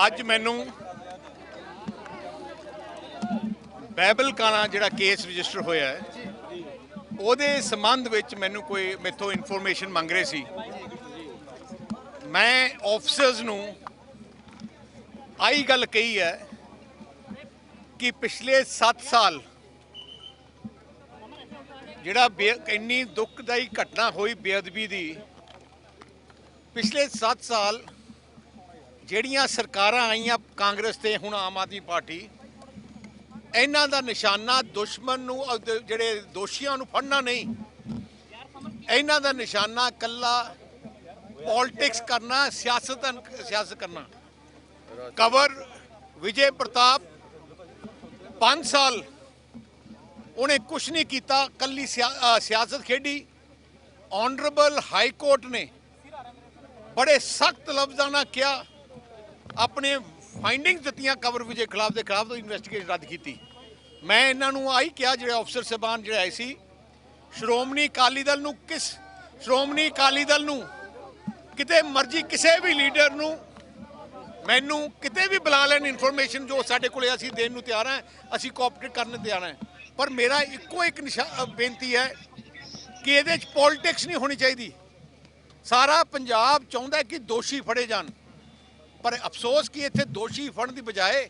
ਅੱਜ ਮੈਨੂੰ ਬਾਈਬਲ ਕਾਣਾ ਜਿਹੜਾ ਕੇਸ ਰਜਿਸਟਰ ਹੋਇਆ ਹੈ ਉਹਦੇ ਸੰਬੰਧ ਵਿੱਚ ਮੈਨੂੰ ਕੋਈ ਮੈਥੋਂ ਇਨਫੋਰਮੇਸ਼ਨ ਮੰਗ ਰਹੇ ਸੀ। ਮੈਂ ਆਫਿਸਰਸ ਨੂੰ ਆਈ ਗੱਲ ਕਹੀ ਹੈ ਕਿ ਪਿਛਲੇ 7 ਸਾਲ ਜਿਹੜਾ ਇੰਨੀ ਦੁਖਦਾਈ ਘਟਨਾ ਹੋਈ ਬੇਅਦਬੀ ਦੀ, ਪਿਛਲੇ 7 ਸਾਲ ਜਿਹੜੀਆਂ ਸਰਕਾਰਾਂ ਆਈਆਂ ਕਾਂਗਰਸ ਤੇ ਹੁਣ ਆਮ ਆਦਮੀ ਪਾਰਟੀ, ਇਹਨਾਂ ਦਾ ਨਿਸ਼ਾਨਾ ਦੁਸ਼ਮਣ ਨੂੰ ਜਿਹੜੇ ਦੋਸ਼ੀਆਂ ਨੂੰ ਫੜਨਾ ਨਹੀਂ, ਇਹਨਾਂ ਦਾ ਨਿਸ਼ਾਨਾ ਕੱਲਾ ਪੋਲਿਟਿਕਸ ਕਰਨਾ, ਸਿਆਸਤ ਕਰਨਾ। ਕਵਰ ਵਿਜੇ ਪ੍ਰਤਾਪ 5 ਸਾਲ ਉਹਨੇ ਕੁਛ ਨਹੀਂ ਕੀਤਾ, ਕੱਲੀ ਸਿਆਸਤ ਖੇਡੀ। ਆਨਰੇਬਲ ਹਾਈ ਕੋਰਟ ਨੇ ਬੜੇ ਸਖਤ ਲਫ਼ਜ਼ਾਂ ਨਾਲ ਕਿਹਾ, ਆਪਣੇ ਫਾਈਂਡਿੰਗਸ ਦਿੱਤੀਆਂ ਕਵਰ ਵਿਜੇ ਖਿਲਾਫ ਦੇ ਖਿਲਾਫ ਤੋਂ ਇਨਵੈਸਟੀਗੇਸ਼ਨ ਰੱਦ ਕੀਤੀ। ਮੈਂ ਇਹਨਾਂ ਨੂੰ ਆਹੀ ਕਿਹਾ, ਜਿਹੜੇ ਅਫਸਰ ਸਾਹਿਬਾਨ ਜਿਹੜੇ ਆਏ ਸੀ, ਸ਼੍ਰੋਮਣੀ ਅਕਾਲੀ ਦਲ ਨੂੰ ਕਿਤੇ ਮਰਜ਼ੀ ਕਿਸੇ ਵੀ ਲੀਡਰ ਨੂੰ ਮੈਨੂੰ ਕਿਤੇ ਵੀ ਬੁਲਾ ਲੈਣ, ਇਨਫੋਰਮੇਸ਼ਨ ਜੋ ਸਾਡੇ ਕੋਲ ਅਸੀਂ ਦੇਣ ਨੂੰ ਤਿਆਰ ਹਾਂ, ਅਸੀਂ ਕੋਆਪਰੇਟ ਕਰਨ ਨੂੰ ਤਿਆਰ ਹਾਂ। ਪਰ ਮੇਰਾ ਇੱਕੋ ਇੱਕ ਬੇਨਤੀ ਹੈ ਕਿ ਇਹਦੇ 'ਚ ਪੋਲਿਟਿਕਸ ਨਹੀਂ ਹੋਣੀ ਚਾਹੀਦੀ। ਸਾਰਾ ਪੰਜਾਬ ਚਾਹੁੰਦਾ ਕਿ ਦੋਸ਼ੀ ਫੜੇ ਜਾਣ, ਪਰ ਅਫਸੋਸ ਕਿ ਇੱਥੇ ਦੋਸ਼ੀ ਫੜਨ ਦੀ ਬਜਾਏ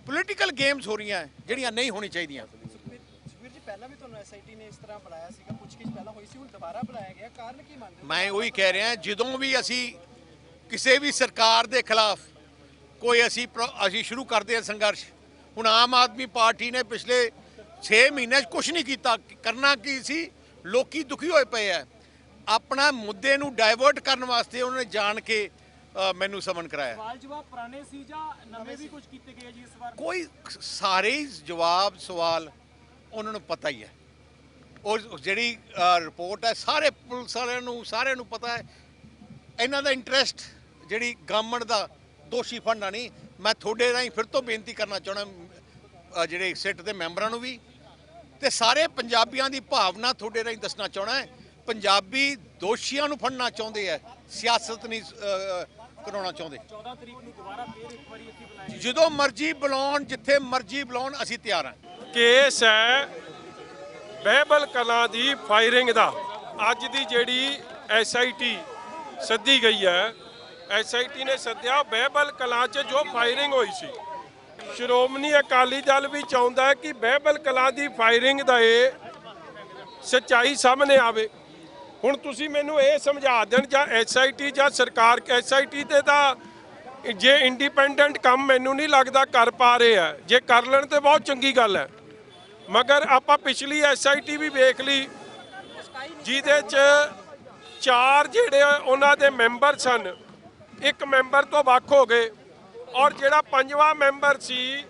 ਪੋਲੀਟੀਕਲ ਗੇਮਸ ਹੋ ਰਹੀਆਂ ਜਿਹੜੀਆਂ ਨਹੀਂ ਹੋਣੀ ਚਾਹੀਦੀਆਂ। ਸੁਖਬੀਰ ਜੀ, ਪਹਿਲਾਂ ਵੀ ਤੁਹਾਨੂੰ ਐਸਆਈਟੀ ਨੇ ਇਸ ਤਰ੍ਹਾਂ ਬੁਲਾਇਆ ਸੀਗਾ, ਪੁੱਛਗਿੱਛ ਪਹਿਲਾਂ ਹੋਈ ਸੀ, ਹੁਣ ਦੁਬਾਰਾ ਬੁਲਾਇਆ ਗਿਆ, ਕਾਰਨ ਕੀ ਮੰਨਦੇ? ਮੈਂ ਉਹੀ ਕਹਿ ਰਿਹਾ, ਜਦੋਂ ਵੀ ਅਸੀਂ ਕਿਸੇ ਵੀ ਸਰਕਾਰ ਦੇ ਖਿਲਾਫ ਕੋਈ ਅਸੀਂ ਸ਼ੁਰੂ ਕਰਦੇ ਹਾਂ ਸੰਘਰਸ਼। ਹੁਣ ਆਮ ਆਦਮੀ ਪਾਰਟੀ ਨੇ ਪਿਛਲੇ 6 ਮਹੀਨਿਆਂ 'ਚ ਕੁਛ ਨਹੀਂ ਕੀਤਾ। ਕਰਨਾ ਕੀ ਸੀ? ਲੋਕੀ ਦੁਖੀ ਹੋਏ ਪਏ ਆ। ਆਪਣਾ ਮੁੱਦੇ ਨੂੰ ਡਾਇਵਰਟ ਕਰਨ ਵਾਸਤੇ ਉਹਨਾਂ ਨੇ ਜਾਣ ਕੇ ਮੈਨੂੰ ਸਮਨ ਕਰਾਇਆ। ਸਵਾਲ ਜਵਾਬ ਪੁਰਾਣੇ ਸੀ ਜਾਂ ਨਵੇਂ ਵੀ ਕੁਝ ਕੀਤੇ ਗਏ ਜੀ ਇਸ ਵਾਰ? ਕੋਈ ਸਾਰੇ ਹੀ ਜਵਾਬ ਸਵਾਲ ਉਹਨਾਂ ਨੂੰ ਪਤਾ ਹੀ ਹੈ। ਉਹ ਜਿਹੜੀ ਰਿਪੋਰਟ ਹੈ, ਸਾਰੇ ਪੁਲਿਸ ਵਾਲਿਆਂ ਸਾਰਿਆਂ ਨੂੰ ਪਤਾ ਹੈ। ਇਹਨਾਂ ਦਾ ਇੰਟਰਸਟ ਜਿਹੜੀ ਗਵਰਨਮੈਂਟ ਦਾ ਦੋਸ਼ੀ ਫੜਨਾ ਨਹੀਂ। ਮੈਂ ਤੁਹਾਡੇ ਰਾਹੀਂ ਫਿਰ ਤੋਂ ਬੇਨਤੀ ਕਰਨਾ ਚਾਹੁੰਦਾ, ਜਿਹੜੇ ਸਿੱਟ ਦੇ ਮੈਂਬਰਾਂ ਨੂੰ ਵੀ ਤੇ ਸਾਰੇ ਪੰਜਾਬੀਆਂ ਦੀ ਭਾਵਨਾ ਤੁਹਾਡੇ ਰਾਹੀਂ ਦੱਸਣਾ ਚਾਹੁੰਦਾ ਹੈ। ਪੰਜਾਬੀ ਦੋਸ਼ੀਆਂ ਨੂੰ ਫੜਨਾ ਚਾਹੁੰਦੇ ਆ, ਸਿਆਸਤ ਨਹੀਂ ਕਰਾਉਣਾ ਚਾਹੁੰਦੇ। 14 ਤਰੀਕ ਨੂੰ ਦੁਬਾਰਾ ਫੇਰ ਇੱਕ ਵਾਰੀ ਇੱਥੇ ਬੁਲਾਇਆ, ਜਦੋਂ ਮਰਜ਼ੀ ਬੁਲਾਉਣ, ਜਿੱਥੇ ਮਰਜ਼ੀ ਬੁਲਾਉਣ, ਅਸੀਂ ਤਿਆਰ ਹਾਂ। ਕੇਸ ਹੈ ਬਾਈਬਲ ਕਲਾਂ ਦੀ ਫਾਇਰਿੰਗ ਦਾ। ਅੱਜ ਦੀ ਜਿਹੜੀ ਐਸਆਈਟੀ ਸੱਦੀ ਗਈ ਹੈ, ਐਸਆਈਟੀ ਨੇ ਸੱਦਿਆ ਬਾਈਬਲ ਕਲਾਂ 'ਚ ਜੋ ਫਾਇਰਿੰਗ ਹੋਈ ਸੀ। ਸ਼੍ਰੋਮਣੀ ਅਕਾਲੀ ਦਲ ਵੀ ਚਾਹੁੰਦਾ ਹੈ ਕਿ ਬਾਈਬਲ ਕਲਾਂ ਦੀ ਫਾਇਰਿੰਗ ਦਾ ਇਹ ਸੱਚਾਈ ਸਾਹਮਣੇ ਆਵੇ। ਹੁਣ ਤੁਸੀਂ ਮੈਨੂੰ ਇਹ ਸਮਝਾ ਦੇਣ, ਜਾਂ ਐਸਆਈਟੀ ਜਾਂ ਸਰਕਾਰ, ਐਸਆਈਟੀ ਤੇ ਤਾਂ ਜੇ ਇੰਡੀਪੈਂਡੈਂਟ ਕੰਮ ਮੈਨੂੰ ਨਹੀਂ ਲੱਗਦਾ ਕਰ ਪਾ ਰਹੇ ਆ। ਜੇ ਕਰ ਲੈਣ ਤੇ ਬਹੁਤ ਚੰਗੀ ਗੱਲ ਹੈ, ਮਗਰ ਆਪਾਂ ਪਿਛਲੀ ਐਸਆਈਟੀ ਵੀ ਵੇਖ ਲਈ, ਜਿਹਦੇ 'ਚ 4 ਜਿਹੜੇ ਉਹਨਾਂ ਦੇ ਮੈਂਬਰ ਸਨ, ਇੱਕ ਮੈਂਬਰ ਤੋਂ ਵੱਖ ਹੋ ਗਏ, ਔਰ ਜਿਹੜਾ 5ਵਾਂ ਮੈਂਬਰ ਸੀ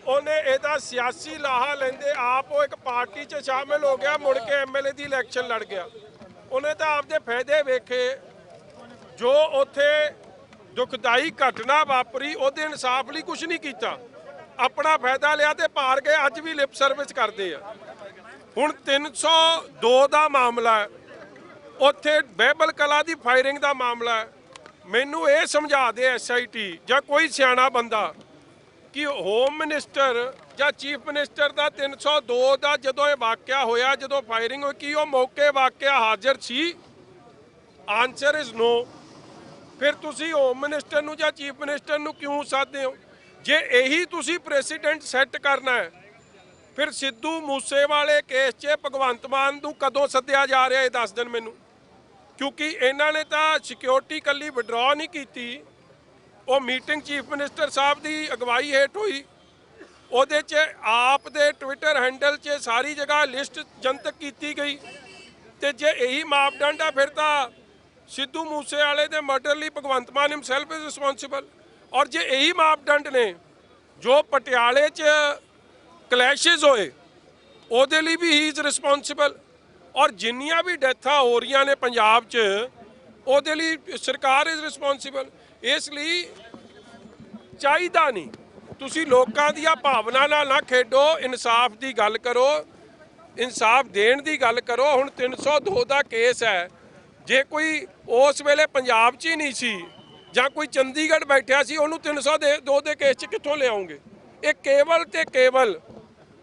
ਉਹਨੇ ਇਹਦਾ ਸਿਆਸੀ ਲਾਹਾ ਲੈਂਦੇ ਆਪ ਉਹ ਇੱਕ ਪਾਰਟੀ 'ਚ ਸ਼ਾਮਿਲ ਹੋ ਗਿਆ, ਮੁੜ ਕੇ ਐਮਐਲਏ ਦੀ ਇਲੈਕਸ਼ਨ ਲੜ ਗਿਆ। ਉਹਨੇ ਤਾਂ ਆਪਦੇ ਫਾਇਦੇ ਵੇਖੇ। ਜੋ ਉੱਥੇ ਦੁਖਦਾਈ ਘਟਨਾ ਵਾਪਰੀ, ਉਹਦੇ ਇਨਸਾਫ ਲਈ ਕੁਝ ਨਹੀਂ ਕੀਤਾ, ਆਪਣਾ ਫਾਇਦਾ ਲਿਆ ਤੇ ਪਾਰ ਗਏ। ਅੱਜ ਵੀ ਲਿਪ ਸਰਵਿਸ ਕਰਦੇ ਆ। ਹੁਣ 302 ਦਾ ਮਾਮਲਾ ਹੈ, ਉੱਥੇ ਬਾਈਬਲ ਕਲਾਂ ਦੀ ਫਾਇਰਿੰਗ ਦਾ ਮਾਮਲਾ ਹੈ। ਮੈਨੂੰ ਇਹ ਸਮਝਾ ਦੇ ਐਸਆਈਟੀ ਜਾਂ ਕੋਈ ਸਿਆਣਾ ਬੰਦਾ ਕਿ ਹੋਮ ਮਿਨਿਸਟਰ ਜਾਂ ਚੀਫ ਮਿਨਿਸਟਰ ਦਾ 302 ਦਾ ਜਦੋਂ ਇਹ ਵਾਕਿਆ ਹੋਇਆ, ਜਦੋਂ ਫਾਇਰਿੰਗ ਹੋਈ, ਕੀ ਉਹ ਮੌਕੇ ਵਾਕਿਆ ਹਾਜ਼ਰ ਸੀ? Answer is no. ਫਿਰ ਤੁਸੀਂ ਹੋਮ ਮਿਨਿਸਟਰ ਨੂੰ ਜਾਂ ਚੀਫ ਮਿਨਿਸਟਰ ਨੂੰ ਕਿਉਂ ਸੱਦਦੇ ਹੋ? ਜੇ ਇਹੀ ਤੁਸੀਂ ਪ੍ਰੈਸੀਡੈਂਟ ਸੈੱਟ ਕਰਨਾ ਹੈ, ਫਿਰ ਸਿੱਧੂ ਮੂਸੇਵਾਲੇ ਕੇਸ 'ਚ ਭਗਵੰਤ ਮਾਨ ਨੂੰ ਕਦੋਂ ਸੱਦਿਆ ਜਾ ਰਿਹਾ, ਇਹ ਦੱਸ ਦੇਣ ਮੈਨੂੰ। ਕਿਉਂਕਿ ਇਹਨਾਂ ਨੇ ਤਾਂ ਸਿਕਿਉਰਿਟੀ ਕੱਲੀ ਵਿਡਰਾਅ ਨਹੀਂ ਕੀਤੀ, ਉਹ ਮੀਟਿੰਗ ਚੀਫ ਮਿਨਿਸਟਰ ਸਾਹਿਬ ਦੀ ਅਗਵਾਈ ਹੇਠ ਹੋਈ। ਉਹਦੇ 'ਚ ਆਪ ਦੇ ਟਵਿੱਟਰ ਹੈਂਡਲ 'ਚ ਸਾਰੀ ਜਗ੍ਹਾ ਲਿਸਟ ਜਨਤਕ ਕੀਤੀ ਗਈ। ਤੇ ਜੇ ਇਹੀ ਮਾਪਦੰਡ ਆ, ਫਿਰ ਤਾਂ ਸਿੱਧੂ ਮੂਸੇਵਾਲੇ ਦੇ ਮਰਡਰ ਲਈ Bhagwant Mann himself is responsible. ਔਰ ਜੇ ਇਹੀ ਮਾਪਦੰਡ ਨੇ, ਜੋ ਪਟਿਆਲੇ 'ਚ ਕਲੈਸ਼ਿਸ ਹੋਏ, ਉਹਦੇ ਲਈ ਵੀ ਹੀ ਇਜ਼ ਰਿਸਪੌਂਸਿਬਲ। ਔਰ ਜਿੰਨੀਆਂ ਵੀ ਡੈਥਾਂ ਹੋ ਰਹੀਆਂ ਨੇ ਪੰਜਾਬ 'ਚ, ਉਹਦੇ ਲਈ ਸਰਕਾਰ ਇਜ਼ ਰਿਸਪੌਂਸਿਬਲ। ਇਸ ਲਈ ਚਾਹੀਦਾ ਨਹੀਂ, ਤੁਸੀਂ ਲੋਕਾਂ ਦੀਆਂ ਭਾਵਨਾ ਨਾਲ ਨਾ ਖੇਡੋ, ਇਨਸਾਫ ਦੀ ਗੱਲ ਕਰੋ, ਇਨਸਾਫ ਦੇਣ ਦੀ ਗੱਲ ਕਰੋ। ਹੁਣ 302 ਦਾ ਕੇਸ ਹੈ, ਜੇ ਕੋਈ ਉਸ ਵੇਲੇ ਪੰਜਾਬ 'ਚ ਹੀ ਨਹੀਂ ਸੀ ਜਾਂ ਕੋਈ ਚੰਡੀਗੜ੍ਹ ਬੈਠਿਆ ਸੀ ਉਹਨੂੰ 302 ਦੇ ਕੇਸ 'ਚ ਕਿੱਥੋਂ ਲਿਆਉਂਗੇ? ਇਹ ਕੇਵਲ ਤੇ ਕੇਵਲ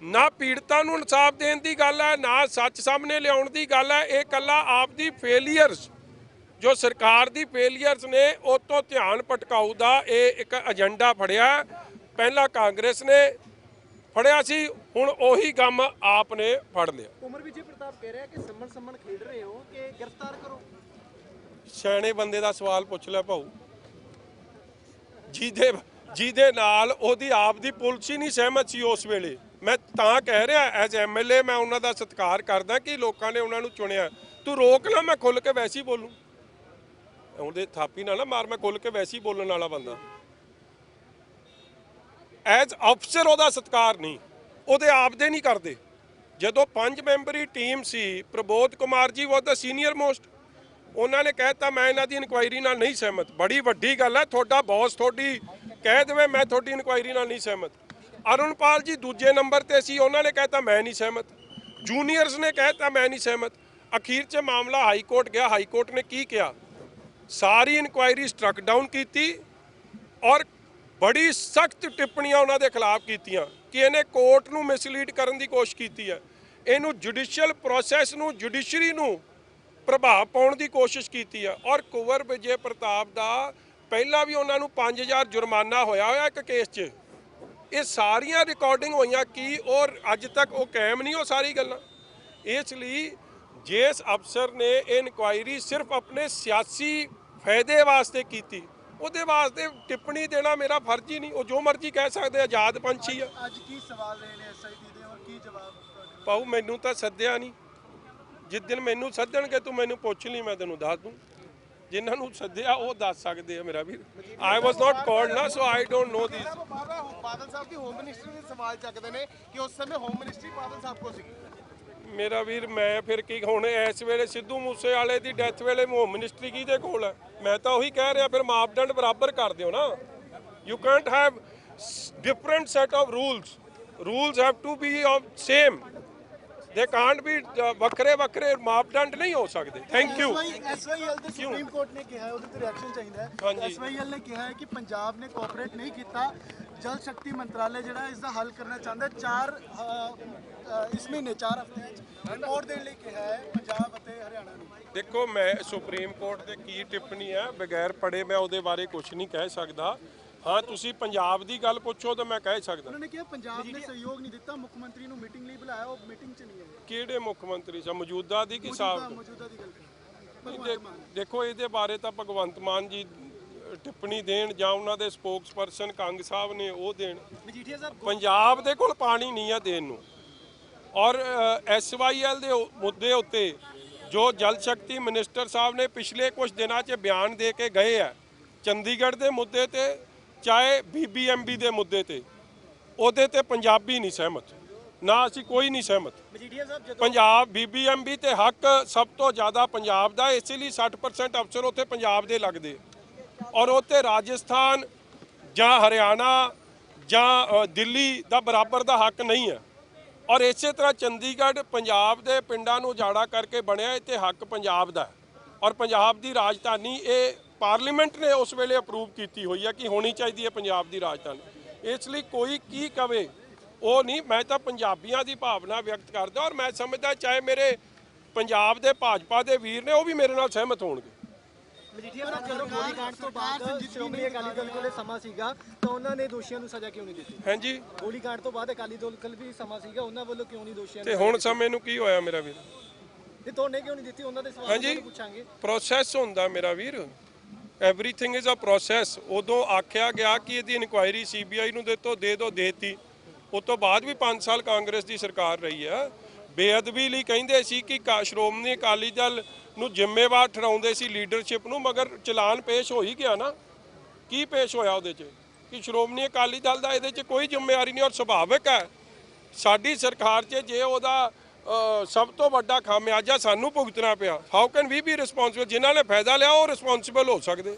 ਨਾ ਪੀੜਤਾਂ ਨੂੰ ਇਨਸਾਫ ਦੇਣ ਦੀ ਗੱਲ ਹੈ, ਨਾ ਸੱਚ ਸਾਹਮਣੇ ਲਿਆਉਣ ਦੀ ਗੱਲ ਹੈ। ਇਹ ਕੱਲਾ ਆਪ ਦੀ ਫੇਲੀਅਰਸ, ਜੋ ਸਰਕਾਰ ਦੀ ਫੇਲੀਅਰਸ ਨੇ ਉਹ ਤੋਂ ਧਿਆਨ ਭਟਕਾਊ ਦਾ ਇਹ ਇੱਕ ਏਜੰਡਾ ਫੜਿਆ। ਪਹਿਲਾਂ ਕਾਂਗਰਸ ਨੇ ਫੜਿਆ ਸੀ, ਹੁਣ ਉਹੀ ਕੰਮ ਆਪ ਨੇ ਫੜ ਲਿਆ। ਉਮਰ ਵਿਜੇ ਪ੍ਰਤਾਪ ਕਹਿ ਰਿਹਾ ਕਿ ਸੰਮਣ ਖੇਡ ਰਹੇ ਹੋ ਕਿ ਗ੍ਰਿਫਤਾਰ ਕਰੋ। ਸਿਆਣੇ ਬੰਦੇ ਦਾ ਸਵਾਲ ਪੁੱਛ ਲੈ ਭਾਊ, ਜਿਹਦੇ ਨਾਲ ਉਹਦੀ ਆਪ ਦੀ ਪੁਲਿਸ ਹੀ ਨਹੀਂ ਸਹਿਮਤ ਸੀ ਉਸ ਵੇਲੇ। ਮੈਂ ਤਾਂ ਕਹਿ ਰਿਹਾ ਐਜ਼ ਐਮਐਲਏ ਮੈਂ ਉਹਨਾਂ ਦਾ ਸਤਿਕਾਰ ਕਰਦਾ ਕਿ ਲੋਕਾਂ ਨੇ ਉਹਨਾਂ ਨੂੰ ਚੁਣਿਆ। ਤੂੰ ਰੋਕ ਨਾ, ਮੈਂ ਖੁੱਲ ਕੇ ਵੈਸੇ ਹੀ ਬੋਲੂੰ। ਉਹਦੇ ਥਾਪੀ ਨਾਲ ਨਾ ਮਾਰ, ਮੈਂ ਖੁੱਲ ਕੇ ਵੈਸੇ ਹੀ ਬੋਲਣ ਵਾਲਾ ਬੰਦਾ। ਐਜ਼ ਅਫਸਰ ਉਹਦਾ ਸਤਿਕਾਰ ਨਹੀਂ, ਉਹਦੇ ਆਪ ਦੇ ਨਹੀਂ ਕਰਦੇ। ਜਦੋਂ 5 ਮੈਂਬਰੀ ਟੀਮ ਸੀ, ਪ੍ਰਬੋਧ ਕੁਮਾਰ ਜੀ ਵਾਸ ਦਾ ਸੀਨੀਅਰ ਮੋਸਟ, ਉਹਨਾਂ ਨੇ ਕਹਿਤਾ ਮੈਂ ਇਹਨਾਂ ਦੀ ਇਨਕੁਆਇਰੀ ਨਾਲ ਨਹੀਂ ਸਹਿਮਤ। ਬੜੀ ਵੱਡੀ ਗੱਲ ਹੈ, ਤੁਹਾਡਾ ਬੌਸ ਤੁਹਾਡੀ ਕਹਿ ਦੇਵੇ ਮੈਂ ਤੁਹਾਡੀ ਇਨਕੁਆਇਰੀ ਨਾਲ ਨਹੀਂ ਸਹਿਮਤ। ਅਰੁਣਪਾਲ ਜੀ ਦੂਜੇ ਨੰਬਰ ਤੇ ਸੀ, ਉਹਨਾਂ ਨੇ ਕਹਿਤਾ ਮੈਂ ਨਹੀਂ ਸਹਿਮਤ। ਜੂਨੀਅਰਸ ਨੇ ਕਹਿਤਾ ਮੈਂ ਨਹੀਂ ਸਹਿਮਤ। ਅਖੀਰ 'ਚ ਮਾਮਲਾ ਹਾਈ ਕੋਰਟ ਗਿਆ। ਹਾਈ ਕੋਰਟ ਨੇ ਕੀ ਕਿਹਾ? ਸਾਰੀ ਇਨਕੁਆਇਰੀ ਸਟਰਕ ਡਾਊਨ ਕੀਤੀ ਔਰ ਬੜੀ ਸਖਤ ਟਿੱਪਣੀਆਂ ਉਹਨਾਂ ਦੇ ਖਿਲਾਫ ਕੀਤੀਆਂ ਕਿ ਇਹਨੇ ਕੋਰਟ ਨੂੰ ਮਿਸਲੀਡ ਕਰਨ ਦੀ ਕੋਸ਼ਿਸ਼ ਕੀਤੀ ਹੈ, ਇਹਨੂੰ ਜੁਡੀਸ਼ੀਅਲ ਪ੍ਰੋਸੈਸ ਨੂੰ, ਜੁਡੀਸ਼ਰੀ ਨੂੰ ਪ੍ਰਭਾਵ ਪਾਉਣ ਦੀ ਕੋਸ਼ਿਸ਼ ਕੀਤੀ ਹੈ। ਔਰ ਕੁੰਵਰ ਵਿਜੇ ਪ੍ਰਤਾਪ ਦਾ ਪਹਿਲਾਂ ਵੀ ਉਹਨਾਂ ਨੂੰ 5000 ਜੁਰਮਾਨਾ ਹੋਇਆ ਇੱਕ ਕੇਸ 'ਚ। ਇਹ ਸਾਰੀਆਂ ਰਿਕਾਰਡਿੰਗ ਹੋਈਆਂ ਕੀ ਔਰ ਅੱਜ ਤੱਕ ਉਹ ਕਾਇਮ ਨਹੀਂ ਉਹ ਸਾਰੀ ਗੱਲਾਂ। ਇਸ ਲਈ ਜਿਸ ਅਫਸਰ ਨੇ ਇਹ ਇਨਕੁਆਇਰੀ ਸਿਰਫ ਆਪਣੇ ਸਿਆਸੀ ਫਾਇਦੇ ਵਾਸਤੇ ਕੀਤੀ, ਉਹਦੇ ਵਾਸਤੇ ਟਿੱਪਣੀ ਦੇਣਾ ਮੇਰਾ ਫਰਜ਼ ਹੀ ਨਹੀਂ। ਉਹ ਜੋ ਮਰਜ਼ੀ ਕਹਿ ਸਕਦੇ, ਆਜ਼ਾਦ ਪੰਛੀ ਆ। ਅੱਜ ਕੀ ਸਵਾਲ ਰਹੇ ਨੇ ਐਸਆਈਟੀ ਦੇ ਔਰ ਕੀ ਜਵਾਬ? ਪਾਉ ਮੈਨੂੰ ਤਾਂ ਸੱਦਿਆ ਨਹੀਂ। ਜਿਸ ਦਿਨ ਮੈਨੂੰ ਸੱਦਣਗੇ ਤੂੰ ਮੈਨੂੰ ਪੁੱਛ ਲਈ, ਮੈਂ ਤੈਨੂੰ ਦੱਸ ਦੂੰ। ਜਿਨ੍ਹਾਂ ਨੂੰ ਸੱਦਿਆ ਉਹ ਦੱਸ ਸਕਦੇ ਆ ਮੇਰਾ ਵੀਰ। ਆਈ ਵਾਸ ਨਾਟ ਕਾਲਡ ਨਾ, ਸੋ I don't know this. Badal Sahib the home ministry ਦੇ ਸਵਾਲ ਚੱਕਦੇ ਨੇ ਕਿ ਉਸ ਸਮੇਂ ਹੋਮ ਮਿਨਿਸਟਰੀ ਬਾਦਲ ਸਾਹਿਬ ਕੋਲ ਸੀਗੀ। ਮੇਰਾ ਵੀਰ ਮੈਂ ਫਿਰ ਕੀ ਹੁਣ ਇਸ ਵੇਲੇ ਸਿੱਧੂ ਮੂਸੇ ਵਾਲੇ ਦੀ ਡੈਥ ਵੇਲੇ ਹੋਮ ਮਿਨਿਸਟਰੀ ਕਿਹਦੇ ਕੋਲ ਹੈ? ਮੈਂ ਤਾਂ ਉਹੀ ਕਹਿ ਰਿਹਾ, ਫਿਰ ਮਾਪਦੰਡ ਬਰਾਬਰ ਕਰ ਦਿਓ ਨਾ। You can't have different set of rules have to be of same. They can't be ਵੱਖਰੇ ਵੱਖਰੇ ਮਾਪਦੰਡ ਨਹੀਂ ਹੋ ਸਕਦੇ। Thank you. ਐਸਵਾਈਐਲ ਦੇ ਸੁਪਰੀਮ ਕੋਰਟ ਨੇ ਕਿਹਾ ਹੈ, ਉਹਦੇ ਤੇ ਰਿਐਕਸ਼ਨ ਚਾਹੀਦਾ ਹੈ। ਹਾਂਜੀ। ਐਸਵਾਈਐਲ ਨੇ ਕਿਹਾ ਹੈ ਕਿ ਪੰਜਾਬ ਨੇ ਕੋਆਪਰੇਟ ਨਹੀਂ ਕੀਤਾ। ਜਲ ਸ਼ਕਤੀ ਮੰਤਰਾਲੇ ਜਿਹੜਾ ਇਸ ਦਾ ਹੱਲ ਕਰਨਾ ਚਾਹੁੰਦਾ ਹੈ। ਇਸ ਮਹੀਨੇ 4 ਹਫ਼ਤਿਆਂ 'ਚ ਰਿਪੋਰਟ ਦੇਣ ਲਈ ਕਿਹਾ ਹੈ ਪੰਜਾਬ ਅਤੇ ਹਰਿਆਣਾ ਨੂੰ। ਦੇਖੋ ਮੈਂ ਸੁਪਰੀਮ ਕੋਰਟ ਦੇ ਕੀ ਟਿੱਪਣੀ ਹੈ ਬਗੈਰ ਪੜ੍ਹੇ ਮੈਂ ਉਹਦੇ ਬਾਰੇ ਕੁਝ ਨਹੀਂ ਕਹਿ ਸਕਦਾ। ਹਾਂ ਤੁਸੀਂ ਪੰਜਾਬ ਦੀ ਗੱਲ ਪੁੱਛੋ ਤਾਂ ਮੈਂ ਕਹਿ ਸਕਦਾ। ਉਹਨਾਂ ਨੇ ਕਿਹਾ ਪੰਜਾਬ ਨੇ ਸਹਿਯੋਗ ਨਹੀਂ ਦਿੱਤਾ, ਮੁੱਖ ਮੰਤਰੀ ਨੂੰ ਮੀਟਿੰਗ ਲਈ ਬੁਲਾਇਆ, ਉਹ ਮੀਟਿੰਗ 'ਚ ਨਹੀਂ ਆਏ। ਕਿਹੜੇ ਮੁੱਖ ਮੰਤਰੀ ਸਾਹਿਬ? ਮੌਜੂਦਾ ਦੀ ਕਿ ਸਾਹਿਬ? ਮੌਜੂਦਾ ਦੀ ਗੱਲ ਦੇਖੋ ਇਹਦੇ ਬਾਰੇ ਤਾਂ ਭਗਵੰਤ ਮਾਨ ਜੀ ਟਿੱਪਣੀ ਦੇਣ ਜਾਂ ਉਹਨਾਂ ਦੇ ਸਪੋਕਸਪਰਸਨ ਕੰਗ ਸਾਹਿਬ ਨੇ ਉਹ ਦੇਣ। ਮਜੀਠੀਆ ਸਾਹਿਬ ਪੰਜਾਬ ਦੇ ਕੋਲ ਪਾਣੀ ਨਹੀਂ ਆ ਦੇਣ ਨੂੰ। ਔਰ ਐਸਵਾਈਐਲ ਦੇ ਮੁੱਦੇ ਉੱਤੇ ਜੋ ਜਲ ਸ਼ਕਤੀ ਮਿਨਿਸਟਰ ਸਾਹਿਬ ਨੇ ਪਿਛਲੇ ਕੁਝ ਦਿਨਾਂ 'ਚ ਬਿਆਨ ਦੇ ਕੇ ਗਏ ਆ, ਚੰਡੀਗੜ੍ਹ ਦੇ ਮੁੱਦੇ ਤੇ ਚਾਹੇ BBMB ਦੇ ਮੁੱਦੇ ਤੇ, ਉਹਦੇ ਤੇ ਪੰਜਾਬੀ ਨਹੀਂ ਸਹਿਮਤ, ਨਾ ਅਸੀਂ ਕੋਈ ਨਹੀਂ ਸਹਿਮਤ। ਮਜੀਠੀਆ ਸਾਹਿਬ ਜਦੋਂ ਪੰਜਾਬ BBMB ਤੇ ਹੱਕ ਸਭ ਤੋਂ ਜ਼ਿਆਦਾ ਪੰਜਾਬ ਦਾ, ਇਸੇ ਲਈ 60% ਅਫਸਰ ਉੱਥੇ ਪੰਜਾਬ ਦੇ ਲੱਗਦੇ। ਔਰ ਉੱਥੇ ਰਾਜਸਥਾਨ ਜਾਂ ਹਰਿਆਣਾ ਜਾਂ ਦਿੱਲੀ ਦਾ ਬਰਾਬਰ ਦਾ ਹੱਕ ਨਹੀਂ ਹੈ। ਔਰ ਇਸੇ ਤਰ੍ਹਾਂ ਚੰਡੀਗੜ੍ਹ ਪੰਜਾਬ ਦੇ ਪਿੰਡਾਂ ਨੂੰ ਉਜਾੜਾ ਕਰਕੇ ਬਣਿਆ, ਇੱਥੇ ਹੱਕ ਪੰਜਾਬ ਦਾ। ਔਰ ਪੰਜਾਬ ਦੀ ਰਾਜਧਾਨੀ ਇਹ ਪਾਰਲੀਮੈਂਟ ਨੇ ਉਸ ਵੇਲੇ ਅਪਰੂਵ ਕੀਤੀ ਹੋਈ ਹੈ ਕਿ ਹੋਣੀ ਚਾਹੀਦੀ ਹੈ ਪੰਜਾਬ ਦੀ ਰਾਜਧਾਨੀ। ਇਸ ਲਈ ਕੋਈ ਕੀ ਕਵੇ ਉਹ ਨਹੀਂ, ਮੈਂ ਤਾਂ ਪੰਜਾਬੀਆਂ ਦੀ ਭਾਵਨਾ ਵਿਅਕਤ ਕਰਦਾ। ਔਰ ਮੈਂ ਸਮਝਦਾ ਚਾਹੇ ਮੇਰੇ ਪੰਜਾਬ ਦੇ ਭਾਜਪਾ ਦੇ ਵੀਰ ਨੇ ਉਹ ਵੀ ਮੇਰੇ ਨਾਲ ਸਹਿਮਤ ਹੋਣਗੇ। ਮਜੀਠੀਆ ਸਾਹਿਬ ਜਦੋਂ ਗੋਲੀकांड ਤੋਂ ਬਾਅਦ ਸ਼੍ਰੋਮਣੀ ਅਕਾਲੀ ਦਲ ਕੋਲੇ ਸਮਾਂ ਸੀਗਾ ਤਾਂ ਉਹਨਾਂ ਨੇ ਦੋਸ਼ੀਆਂ ਨੂੰ ਸਜ਼ਾ ਕਿਉਂ ਨਹੀਂ ਦਿੱਤੀ? ਹਾਂਜੀ, ਗੋਲੀकांड ਤੋਂ ਬਾਅਦ ਅਕਾਲੀ ਦਲ ਕੋਲ ਵੀ ਸਮਾਂ ਸੀਗਾ, ਉਹਨਾਂ ਵੱਲੋਂ ਕਿਉਂ ਨਹੀਂ ਦੋਸ਼ੀਆਂ ਤੇ ਹੁਣ ਸਮੇਂ ਨੂੰ ਕੀ ਹੋਇਆ ਮੇਰਾ ਵੀਰ? ਤੇ ਤੁਹਾਨੇ ਕਿਉਂ ਨਹੀਂ ਦਿੱਤੀ? ਉਹਨਾਂ ਦੇ ਸਵਾਲ ਹਾਂਜੀ, ਪੁੱਛਾਂਗੇ। ਪ੍ਰੋਸੈਸ ਹੁੰਦਾ ਮੇਰਾ ਵੀਰ, ਐਵਰੀਥਿੰਗ ਇਜ਼ ਅ ਪ੍ਰੋਸੈਸ। ਉਦੋਂ ਆਖਿਆ ਗਿਆ ਕਿ ਇਹਦੀ ਇਨਕੁਆਇਰੀ CBI ਨੂੰ ਦੇ ਦਿਓ, ਦੇਤੀ। ਉਸ ਤੋਂ ਬਾਅਦ ਵੀ 5 ਸਾਲ ਕਾਂਗਰਸ ਦੀ ਸਰਕਾਰ ਰਹੀ ਹੈ। ਬੇਅਦਬੀ ਲਈ ਕਹਿੰਦੇ ਸੀ ਕਿ ਸ਼੍ਰੋਮਣੀ ਅਕਾਲੀ ਦਲ ਨੂੰ ਜ਼ਿੰਮੇਵਾਰ ਠਹਿਰਾਉਂਦੇ ਸੀ ਲੀਡਰਸ਼ਿਪ ਨੂੰ, ਮਗਰ ਚਲਾਨ ਪੇਸ਼ ਹੋ ਹੀ ਗਿਆ ਨਾ। ਕੀ ਪੇਸ਼ ਹੋਇਆ ਉਹਦੇ 'ਚ ਕਿ ਸ਼੍ਰੋਮਣੀ ਅਕਾਲੀ ਦਲ ਦਾ ਇਹਦੇ 'ਚ ਕੋਈ ਜ਼ਿੰਮੇਵਾਰੀ ਨਹੀਂ। ਔਰ ਸੁਭਾਵਿਕ ਹੈ ਸਾਡੀ ਸਰਕਾਰ 'ਚ ਜੇ ਉਹਦਾ ਸਭ ਤੋਂ ਵੱਡਾ ਖਾਮਿਆਜ਼ਾ ਸਾਨੂੰ ਭੁਗਤਣਾ ਪਿਆ, how can we be responsible? ਜਿਨ੍ਹਾਂ ਨੇ ਫਾਇਦਾ ਲਿਆ ਉਹ ਰਿਸਪੌਂਸਿਬਲ ਹੋ ਸਕਦੇ।